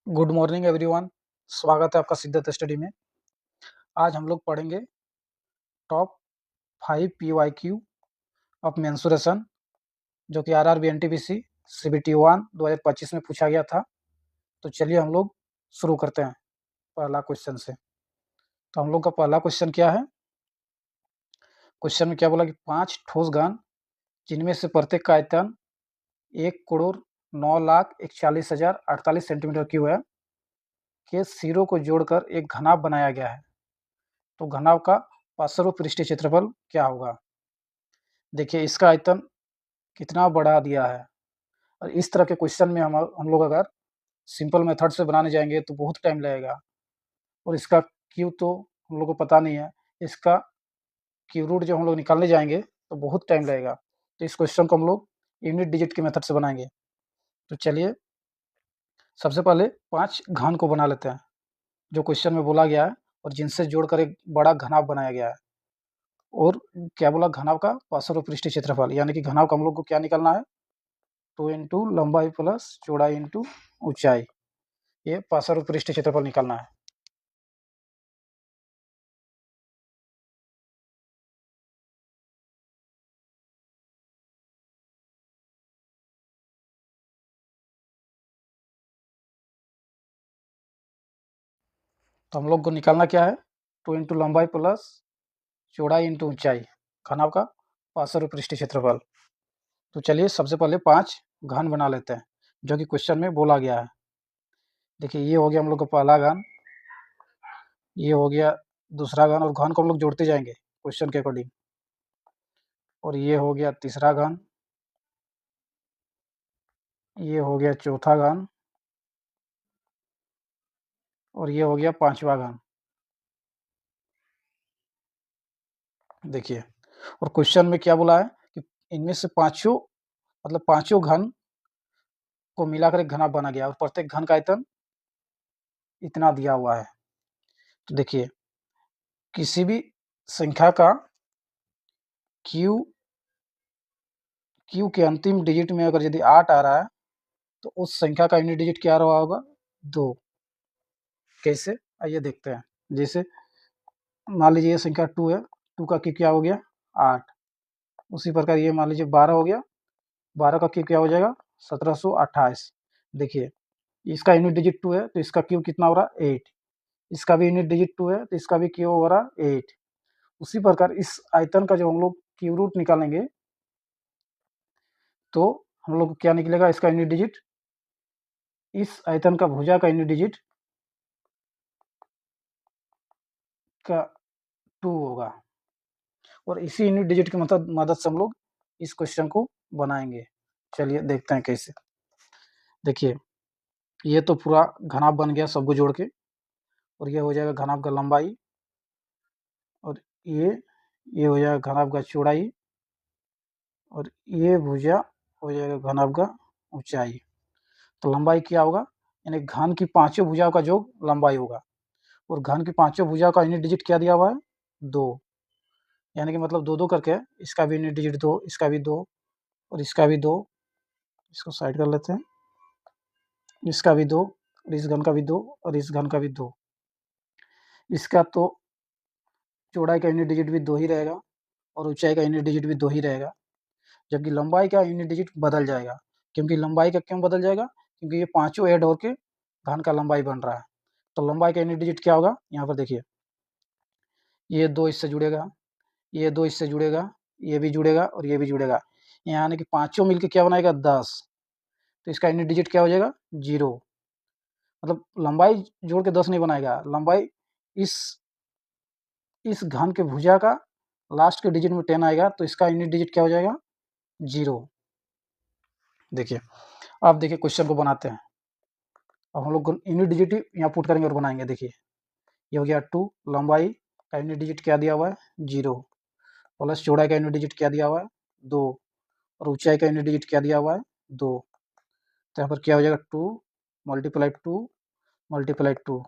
Good morning everyone. स्वागत है आपका सिद्धत स्टडी में। आज हम लोग पढ़ेंगे टॉप 5 पीवाईक्यू ऑफ मेंसुरेशन, जो कि आरआरबी एनटीपीसी सीबीटी 1 2025 में पूछा गया था। तो चलिए हम लोग शुरू करते हैं पहला क्वेश्चन से। तो हम लोग का पहला क्वेश्चन क्या है? क्वेश्चन में क्या बोला कि 5 ठोस घन जिनमें से प्रत्येक का आयतन 1,09,41,48 सेंटीमीटर क्यूब है के सिरों को जोड़कर एक घनाभ बनाया गया है। तो घनाभ का पार्श्व पृष्ठीय क्षेत्रफल क्या होगा? देखिए इसका आयतन कितना बढ़ा दिया है। और इस तरह के क्वेश्चन में हम लोग अगर सिंपल मेथड से बनाने जाएंगे तो बहुत टाइम लगेगा। और इसका क्यू तो हम लोग को पता नहीं है, इसका क्यू रूट जब हम लोग निकालने जाएंगे तो बहुत टाइम लगेगा। तो इस क्वेश्चन को हम लोग यूनिट डिजिट के मेथड से बनाएंगे। तो चलिए सबसे पहले 5 घन को बना लेते हैं जो क्वेश्चन में बोला गया है और जिनसे जोड़कर एक बड़ा घनाभ बनाया गया है। और क्या बोला? घनाभ का पार्श्व पृष्ठीय क्षेत्रफल, यानी कि घनाभ का हम लोग को क्या निकालना है? 2 इंटू लंबाई प्लस चौड़ाई इंटू ऊंचाई, ये पार्श्व पृष्ठीय क्षेत्रफल निकालना है। तो हम लोग को निकालना क्या है? 2 इंटू लंबाई प्लस चौड़ाई इंटू ऊंचाई, घनाभ का पार्श्व पृष्ठीय क्षेत्रफल। तो चलिए सबसे पहले 5 घन बना लेते हैं जो कि क्वेश्चन में बोला गया है। देखिए ये हो गया हम लोग का पहला घन, ये हो गया दूसरा घन, और घन को हम लोग जोड़ते जाएंगे क्वेश्चन के अकॉर्डिंग। और ये हो गया तीसरा घन, ये हो गया चौथा घन, और ये हो गया पांचवा घन। देखिए और क्वेश्चन में क्या बोला है कि इनमें से पांचों मतलब पांचों घन को मिलाकर एक घनाभ बना गया और प्रत्येक घन का आयतन इतना दिया हुआ है। तो देखिए किसी भी संख्या का क्यू के अंतिम डिजिट में अगर यदि 8 आ रहा है तो उस संख्या का यूनिट डिजिट क्या रहा होगा? 2। कैसे? आइए देखते हैं। जैसे मान लीजिए ये संख्या 2 है, 2 का क्यू क्या हो गया? 8। उसी प्रकार ये मान लीजिए 12 हो गया, 12 का क्यू क्या हो जाएगा? 1728। देखिए इसका यूनिट डिजिट 2 है तो इसका क्यू कितना हो रहा है? 8। इसका भी यूनिट डिजिट 2 है तो इसका भी क्यू हो रहा है 8। उसी प्रकार इस आयतन का जब हम लोग क्यू रूट निकालेंगे तो हम लोग को क्या निकलेगा? इसका यूनिट डिजिट, इस आयतन का भुजा का यूनिट डिजिट का 2 होगा। और इसी यूनिट डिजिट की मदद से हम लोग इस क्वेश्चन को बनाएंगे। चलिए देखते हैं कैसे। देखिए ये तो पूरा घनाभ बन गया सबको जोड़ के, और ये हो जाएगा घनाभ का लंबाई, और ये हो जाएगा घनाभ का चौड़ाई, और ये भुजा हो जाएगा घनाभ का ऊंचाई। तो लंबाई क्या होगा? यानी घन की पांचों भुजाओं का योग लंबाई होगा। और घन की पांचों भुजाओं का यूनिट डिजिट क्या दिया हुआ है? 2। यानी कि मतलब 2 2 करके, इसका भी यूनिट डिजिट 2, इसका भी 2, और इसका भी 2। इसको साइड कर लेते हैं। इसका भी 2, और इस घन का भी 2, और इस घन का भी 2। इसका तो चौड़ाई का यूनिट डिजिट भी 2 ही रहेगा और ऊंचाई का यूनिट डिजिट भी 2 ही रहेगा, जबकि लंबाई का यूनिट डिजिट बदल जाएगा। क्योंकि लंबाई का क्यों बदल जाएगा? क्योंकि ये पांचों ऐड होकर घन का लंबाई बन रहा है। तो लंबाई का यूनिट डिजिट क्या होगा? यहाँ पर देखिए ये 2 इससे जुड़ेगा, ये 2 इससे जुड़ेगा, ये भी जुड़ेगा और ये भी जुड़ेगा। यहाँ आने कि पांचों मिलकर क्या बनाएगा? 10। तो इसका यूनिट डिजिट क्या हो जाएगा? 0। मतलब लंबाई जोड़ के 10 नहीं बनाएगा, लंबाई इस घन के भुजा का लास्ट के डिजिट में 10 आएगा तो इसका यूनिट डिजिट क्या हो जाएगा? 0। देखिए अब देखिए क्वेश्चन को बनाते हैं। अब हम लोग यूनिट डिजिट यहाँ पुट करेंगे और बनाएंगे। देखिए ये हो गया 2, लंबाई का यूनिट डिजिट क्या दिया हुआ है? 0, प्लस चौड़ाई का यूनिट डिजिट क्या दिया हुआ है? 2, और ऊंचाई का यूनिट डिजिट क्या दिया हुआ है? 2। तो यहाँ पर क्या हो जाएगा? 2 मल्टीप्लाई 2 मल्टीप्लाई 2,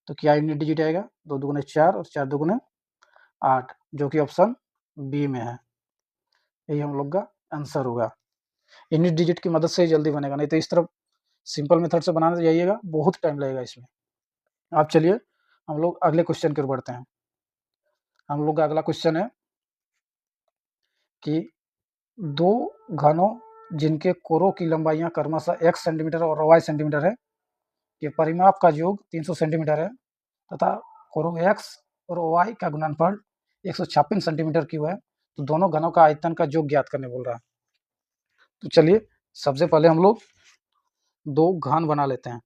तो क्या यूनिट डिजिट आएगा? 2 दूगुने 4 और 4 दूगुने 8, जो कि ऑप्शन बी में है। यही हम लोग का आंसर होगा। यूनिट डिजिट की मदद से ही जल्दी बनेगा, नहीं तो इस तरफ सिंपल मेथड से बनाने जाइएगा, बहुत टाइम लगेगा इसमें। अब चलिए हम लोग अगले क्वेश्चन की ओर बढ़ते हैं। हम लोग का अगला क्वेश्चन है कि 2 घनों जिनके कोरों की लंबाइयां क्रमशः x सेंटीमीटर और y सेंटीमीटर है, के परिमाप का योग 300 सेंटीमीटर है तथा कोरों x और y का गुणनफल 156 सेंटीमीटर क्यूब है, तो दोनों घनों का आयतन का योग ज्ञात करने बोल रहा है। तो चलिए सबसे पहले हम लोग 2 घन बना लेते हैं।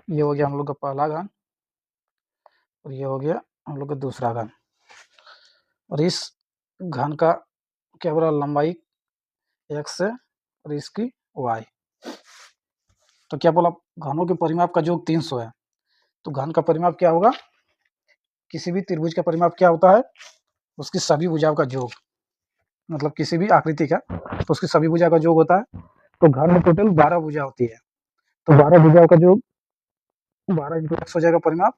ये हो गया हम लोग का पहला घन और ये हो गया हम लोग का दूसरा घन, और इस घन का क्या बोला लंबाई x है और इसकी y। तो क्या बोला घनों के परिमाप का योग 300 है, तो घन का परिमाप क्या होगा, किसी भी त्रिभुज का परिमाप क्या होता है, उसकी सभी भुजाओं का योग, मतलब किसी भी आकृति का तो उसकी सभी भुजा का योग होता है। तो घन में टोटल 12 भुजा होती है, तो 12 भुजाओं का योग 12 इंटू एक्स हो जाएगा परिमाप,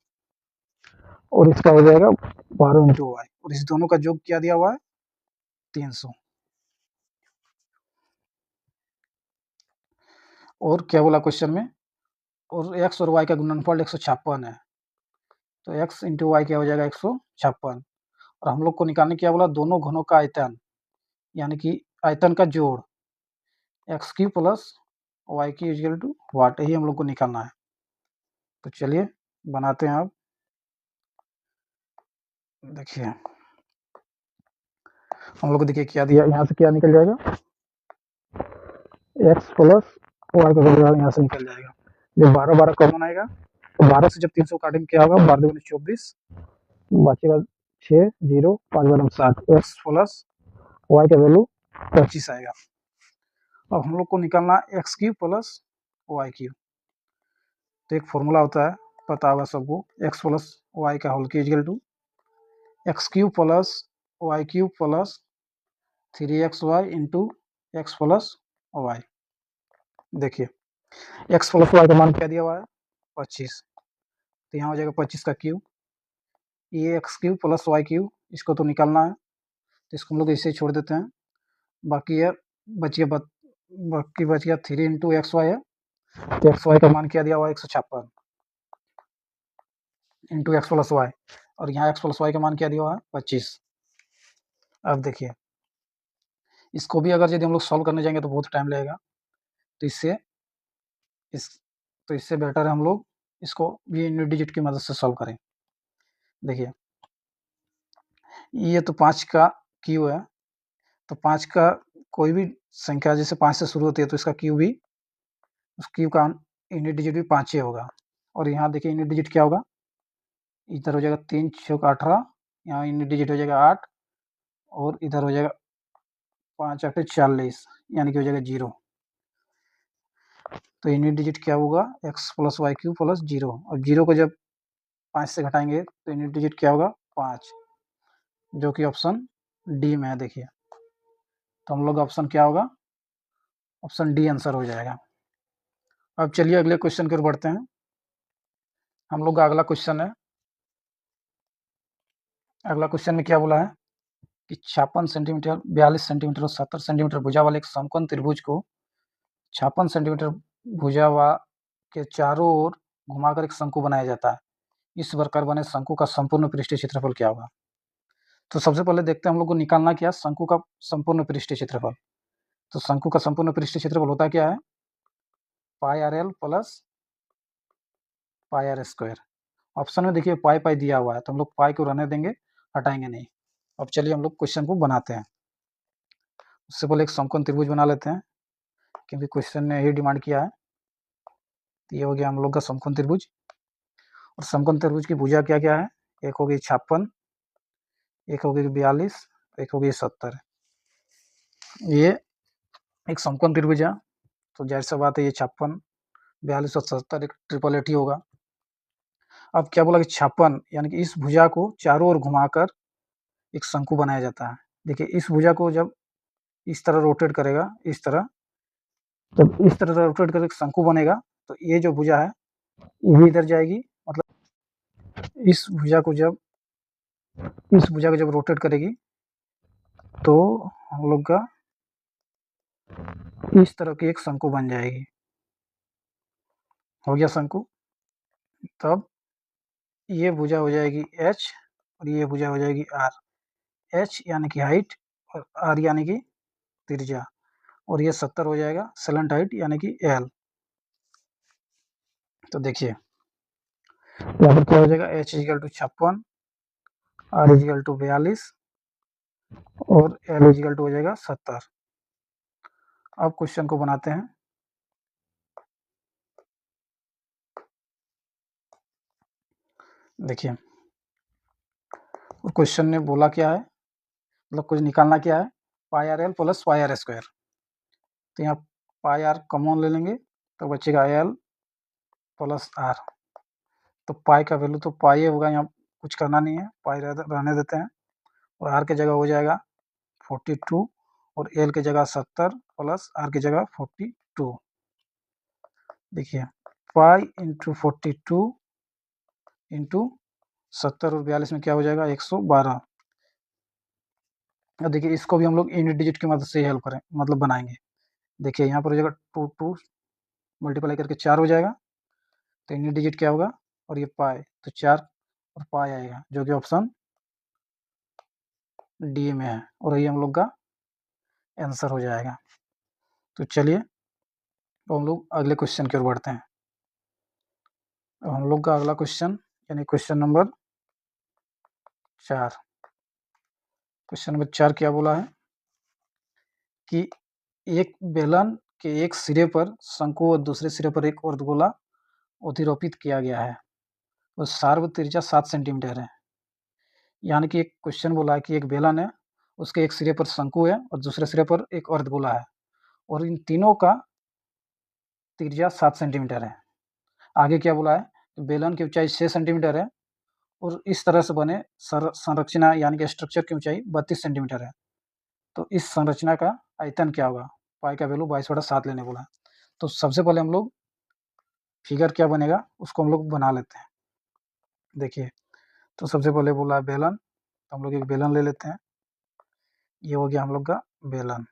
और इसका हो जाएगा 12 इंटू वाई, और इस दोनों का योग क्या दिया हुआ है 300। और क्या बोला क्वेश्चन में, और एक्स और वाई का गुणनफल 156 है, तो एक्स इंटू वाई क्या हो जाएगा 156, और हम लोग को निकालने क्या बोला दोनों घनों का आयतन, यानी कि आयतन का जोड़ एक्स क्यू प्लस वाई की इक्वल टू वाट, यही हम लोग को निकालना है। तो चलिए बनाते हैं। अब देखिए हम लोग को देखिए क्या दिया, यहाँ से क्या निकल जाएगा एक्स प्लस वाई का वैल्यू यहाँ से निकल जाएगा। जब 12 कॉमन आएगा तो 12 से जब 300 काटेंगे क्या होगा 12 दूनी 24, बचेगा 6 0 5 12 60, एक्स प्लस वाई का वैल्यू 25 आएगा। अब हम लोग को निकालना x cube plus y cube, तो एक फॉर्मूला होता है पता होगा सबको, एक्स प्लस वाई का होल की equal to x cube plus y cube plus 3xy into x plus y. देखिए एक्स प्लस वाई का मान क्या दिया हुआ है 25, तो यहाँ हो जाएगा 25 का क्यूब, ये x cube plus y cube, इसको तो निकालना है तो इसको हम लोग ऐसे ही छोड़ देते हैं। बाकी है बच गया बाकी बच गया 3 इंटू एक्स वाई है, तो एक्स वाई का मान क्या दिया हुआ है 156 इंटू एक्स प्लस वाई, और यहाँ एक्स प्लस वाई का मान क्या दिया हुआ है 25। अब देखिए इसको भी अगर यदि हम लोग सॉल्व करने जाएंगे तो बहुत टाइम लगेगा, तो इस तो इससे बेटर है हम लोग इसको भी यूनिट डिजिट की मदद से सॉल्व करें। देखिए ये तो 5 का क्यू है, तो 5 का कोई भी संख्या जैसे 5 से शुरू होती है तो इसका क्यू भी, उस क्यू का यूनिट डिजिट भी 5 ही होगा। और यहाँ देखिए यूनिट डिजिट क्या होगा, इधर हो जाएगा 3 6 18, यहाँ यूनिट डिजिट हो जाएगा 8, और इधर हो जाएगा 5 8 40, यानी कि हो जाएगा 0। तो यूनिट डिजिट क्या होगा x plus y cube plus 0, और 0 को जब 5 से घटाएंगे तो यूनिट डिजिट क्या होगा 5, जो कि ऑप्शन डी में है। देखिए तो हम लोग ऑप्शन क्या होगा, ऑप्शन डी आंसर हो जाएगा। अब चलिए अगले क्वेश्चन की ओर बढ़ते हैं। हम लोग का अगला क्वेश्चन है, अगला क्वेश्चन में क्या बोला है कि 56 सेंटीमीटर 42 सेंटीमीटर और 70 सेंटीमीटर भुजा वाले एक समकोण त्रिभुज को 56 सेंटीमीटर भुजा के चारों ओर घुमाकर एक शंकु बनाया जाता है, इस प्रकार बने शंकु का संपूर्ण पृष्ठीय क्षेत्रफल क्या होगा। तो सबसे पहले देखते हैं हम लोग को निकालना क्या शंकु का संपूर्ण पृष्ठीय क्षेत्रफल। तो शंकु का संपूर्ण पृष्ठीय क्षेत्रफल होता क्या है pi R L plus pi R square. Option में देखिए पाई पाई दिया हुआ है तो हम लोग पाई को रहने देंगे, हटाएंगे नहीं। अब चलिए हम लोग क्वेश्चन को बनाते हैं। उससे पहले एक समकोण त्रिभुज बना लेते हैं क्योंकि क्वेश्चन ने यही डिमांड किया है। तो ये हो गया हम लोग का समकोण त्रिभुज, और समकोण त्रिभुज की भुजा क्या क्या है, एक हो गई 56, एक हो गई 42, एक हो गई 70। ये एक समकोण त्रिभुज है, तो जाहिर सा बात है ये 56 42 और 70 एक ट्रिपल एट ही होगा। अब क्या बोला कि 56 यानी कि इस भुजा को चारों ओर घुमाकर एक शंकु बनाया जाता है। देखिए इस भुजा को जब इस तरह रोटेट करेगा, इस तरह जब इस तरह रोटेट करके शंकु बनेगा, तो ये जो भुजा है ये भी इधर जाएगी, मतलब इस भुजा को जब रोटेट करेगी तो हम लोग का इस तरह की एक शंकु बन जाएगी। हो गया शंकु। तब ये भुजा हो जाएगी h और ये भुजा हो जाएगी r। h यानी कि हाइट और r यानी कि त्रिज्या, और ये 70 हो जाएगा स्लैंट हाइट यानी कि l। तो देखिए यहाँ पर क्या हो जाएगा, h equal to 56, r equal to 42 और l इक्वल टू हो जाएगा 70। अब क्वेश्चन को बनाते हैं। देखिए क्वेश्चन ने बोला क्या है, मतलब कुछ निकालना क्या है, pi R L plus pi R square. तो यहाँ पाई आर कॉमन ले लेंगे तो बचेगा एल प्लस आर। तो पाई का वैल्यू तो पाई होगा, यहाँ कुछ करना नहीं है, पाई रहने देते हैं। और आर की जगह हो जाएगा 42 और एल की जगह 70 प्लस आर की जगह 42। देखिए पाई इंटू 42 इंटू 70 और 42 में क्या हो जाएगा 112। अब देखिए इसको भी हम लोग यूनिट डिजिट की मदद से हेल्प करें, मतलब बनाएंगे। देखिए यहाँ पर हो जाएगा 2 मल्टीप्लाई करके 4 हो जाएगा, तो यूनिट डिजिट क्या होगा, और ये पाई तो 4 और पाई आएगा जो कि ऑप्शन डी में है, और ये हम लोग का आंसर हो जाएगा। तो चलिए तो हम लोग अगले क्वेश्चन की ओर बढ़ते हैं। अब हम लोग का अगला क्वेश्चन यानी क्वेश्चन नंबर 4। क्वेश्चन नंबर 4 क्या बोला है कि एक बेलन के एक सिरे पर शंकु और दूसरे सिरे पर एक अर्धगोला अतिरोपित किया गया है और सार्व त्रिज्या 7 सेंटीमीटर है। यानी कि एक क्वेश्चन बोला है कि एक बेलन है, उसके एक सिरे पर शंकु है और दूसरे सिरे पर एक अर्धगोला है, और इन तीनों का त्रिज्या 7 सेंटीमीटर है। आगे क्या बोला है, बेलन की ऊंचाई 6 सेंटीमीटर है और इस तरह से बने संरचना यानी कि स्ट्रक्चर की ऊंचाई 32 सेंटीमीटर है। तो इस संरचना का आयतन क्या होगा, पाई का वैल्यू 22/7 लेने बोला है। तो सबसे पहले हम लोग फिगर क्या बनेगा उसको हम लोग बना लेते हैं। देखिए तो सबसे पहले बोला है बेलन, तो हम लोग एक बेलन ले लेते हैं। ये हो गया हम लोग का बेलन।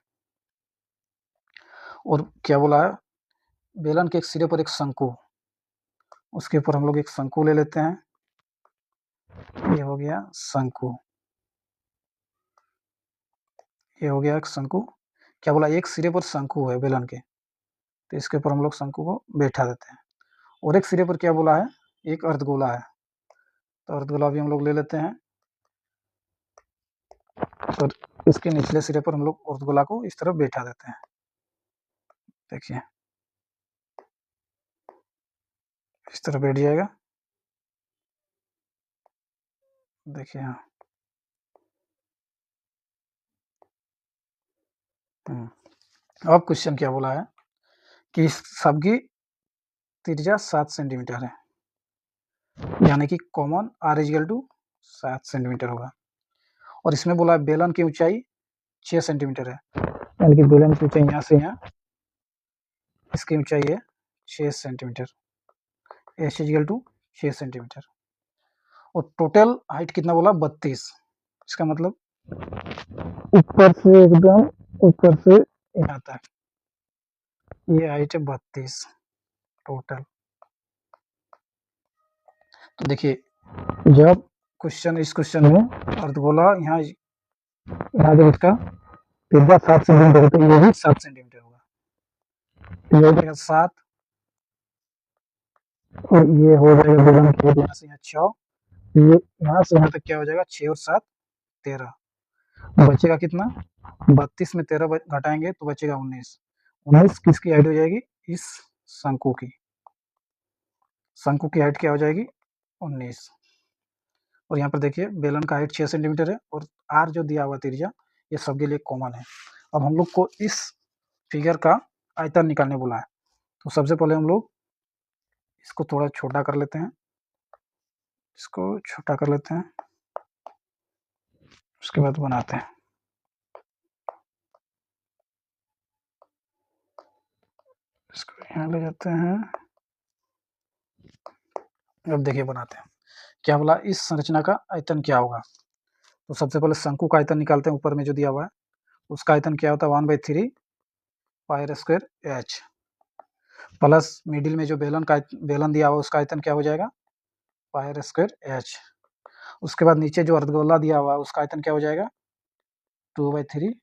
और क्या बोला है, बेलन के एक सिरे पर एक शंकु, उसके ऊपर हम लोग एक शंकु ले लेते हैं। ये हो गया शंकु, ये हो गया एक शंकु। क्या बोला, एक सिरे पर शंकु है बेलन के, तो इसके ऊपर हम लोग शंकु को बैठा देते हैं। और एक सिरे पर क्या बोला है, एक अर्धगोला है, तो अर्धगोला भी हम लोग ले लेते हैं। और इसके निचले सिरे पर हम लोग अर्धगोला को इस तरह बैठा देते हैं। देखिए इस तरह बैठ जाएगा। देखिए हाँ, अब क्वेश्चन क्या बोला है कि सबकी त्रिज्या 7 सेंटीमीटर है, यानी कि common R equal to 7 centimetre होगा। और इसमें बोला है बेलन की ऊंचाई 6 सेंटीमीटर है, यानी कि बेलन की ऊंचाई यहाँ से यहाँ, इसकी ऊंचाई है 6 centimetre, H equal to 6 centimetre. और टोटल हाइट कितना बोला 32। इसका मतलब ऊपर से एकदम ऊपर से यहाँ तक ये हाइट है 32 टोटल। तो देखिए जब क्वेश्चन इस क्वेश्चन में अर्धगोला यहाँ यहाँ जब इसका त्रिज्या 7 सेंटीमीटर है, तो ये भी 7 सेंटीमीटर होगा। तो ये हो जाएगा 7 और ये हो जाएगा बेलन की यहाँ से यहाँ 6, ये यहाँ से यहाँ तक क्या हो जाएगा 6 और 7 13। बचेगा कितना, 32 में 13 घटाएंगे तो बचेगा 19। 19 किसकी हाइट हो जाएगी, इस शंकु की। शंकु की हाइट क्या हो जाएगी 19। और यहाँ पर देखिए बेलन का हाइट 6 सेंटीमीटर है और आर जो दिया हुआ त्रिज्या ये सबके लिए कॉमन है। अब हम लोग को इस फिगर का आयतन निकालने बोला है। तो सबसे पहले हम लोग इसको थोड़ा छोटा कर लेते हैं, इसको छोटा कर लेते हैं, उसके बाद बनाते हैं। इसको यहाँ ले जाते हैं। अब देखिए बनाते हैं। क्या बोला, इस संरचना का आयतन क्या होगा। तो सबसे पहले शंकु का आयतन निकालते हैं, ऊपर में जो दिया हुआ है उसका आयतन क्या होता है 1/3 पाई r² h। प्लस मिडिल में जो बेलन दिया हुआ उसका आयतन क्या हो जाएगा, पाई आर स्क्वायर एच। उसके बाद नीचे जो अर्धगोला दिया हुआ है उसका आयतन क्या हो जाएगा, 2/3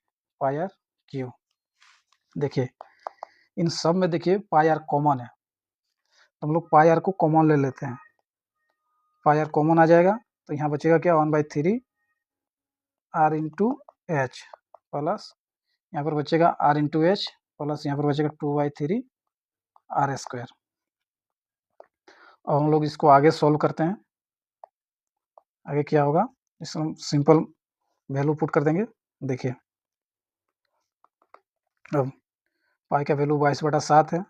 पाई आर क्यू। देखिए इन सब में देखिए पाई आर कॉमन है, तो हम लोग पाई आर को कॉमन ले लेते हैं। पाई आर कॉमन आ जाएगा तो यहाँ बचेगा क्या, 1/3 आर इंटू एच प्लस यहाँ पर बचेगा आर इंटू एच प्लस यहाँ पर बचेगा 2/3 आर स्क्वायर। अब हम लोग इसको आगे सॉल्व करते हैं। आगे क्या होगा, इसमें हम सिंपल वैल्यू पुट कर देंगे। देखिए अब पाई का वैल्यू 22/7 है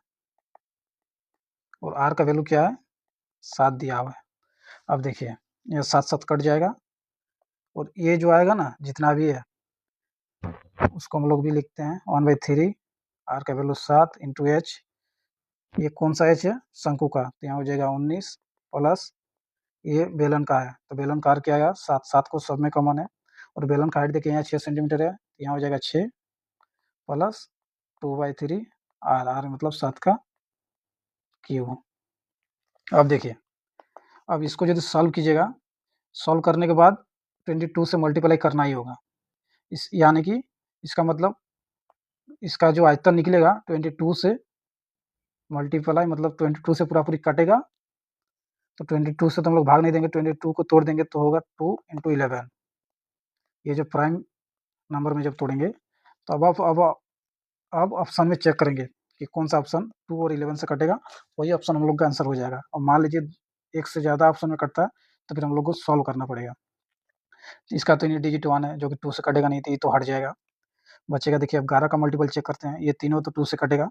और आर का वैल्यू क्या है, 7 दिया हुआ है। अब देखिए ये 7 कट जाएगा और ये जो आएगा ना जितना भी है उसको हम लोग भी लिखते हैं 1/3 आर का वैल्यू 7 इंटू एच। ये कौन सा एच है, शंकु का, तो यहाँ हो जाएगा 19 प्लस ये बेलन का है, तो बेलन का आर क्या आएगा 7, 7 को सब में कॉमन है और बेलन का हाइट देखिए यहाँ 6 सेंटीमीटर है, यहाँ हो जाएगा 6 प्लस 2/3 आर, आर मतलब 7 का क्यूब। अब देखिए अब इसको यदि सॉल्व कीजिएगा, सॉल्व करने के बाद 22 से मल्टीप्लाई करना ही होगा, इस यानी कि इसका मतलब इसका जो आयतन निकलेगा 22 से मल्टीप्लाई मतलब 22 से पूरा पूरी कटेगा, तो 22 से तो हम लोग भाग नहीं देंगे, 22 को तोड़ देंगे तो होगा 2 इंटू 11। ये जो प्राइम नंबर में जब तोड़ेंगे तो अब ऑप्शन में चेक करेंगे कि कौन सा ऑप्शन 2 और 11 से कटेगा, वही ऑप्शन हम लोग का आंसर हो जाएगा। और मान लीजिए एक से ज़्यादा ऑप्शन में कटता है तो फिर हम लोग को सॉल्व करना पड़ेगा। इसका तो डिजिट 1 है जो कि 2 से कटेगा नहीं, तो ये तो हट जाएगा। बचेगा देखिए अब 11 का मल्टीपल चेक करते हैं, ये तीनों तो 2 से कटेगा।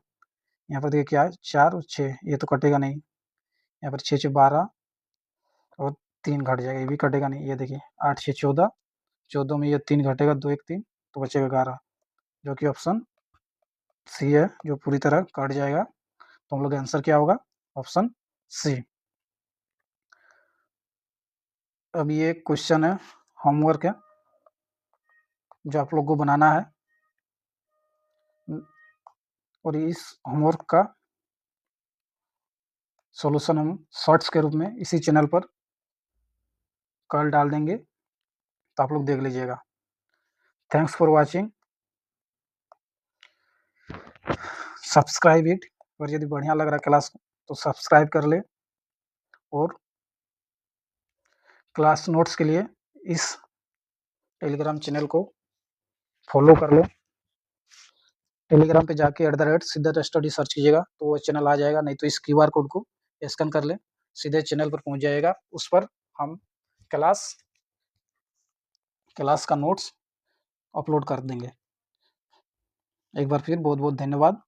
यहाँ पर देखिए क्या है 4 और 6, ये तो कटेगा नहीं। यहाँ पर 6 6 12 और 3 घट जाएगा, ये भी कटेगा नहीं। ये देखिए 8 6 14, 14 में ये 3 घटेगा, 2 1 3, तो बचेगा 11 जो कि ऑप्शन सी है जो पूरी तरह कट जाएगा। तो हम लोग का आंसर क्या होगा, ऑप्शन सी। अब ये क्वेश्चन है, होमवर्क है जो आप लोग को बनाना है और इस होमवर्क का सॉल्यूशन हम शॉर्ट्स के रूप में इसी चैनल पर कल डाल देंगे, तो आप लोग देख लीजिएगा। Thanks for watching, subscribe it. और यदि बढ़िया लग रहा है क्लास तो सब्सक्राइब कर ले और क्लास नोट्स के लिए इस टेलीग्राम चैनल को फॉलो कर ले। टेलीग्राम पे जाके @सिद्धार्थ स्टडी सर्च कीजिएगा तो वो चैनल आ जाएगा, नहीं तो इस QR कोड को स्कैन कर ले, सीधे चैनल पर पहुंच जाएगा। उस पर हम क्लास का नोट्स अपलोड कर देंगे। एक बार फिर बहुत बहुत धन्यवाद।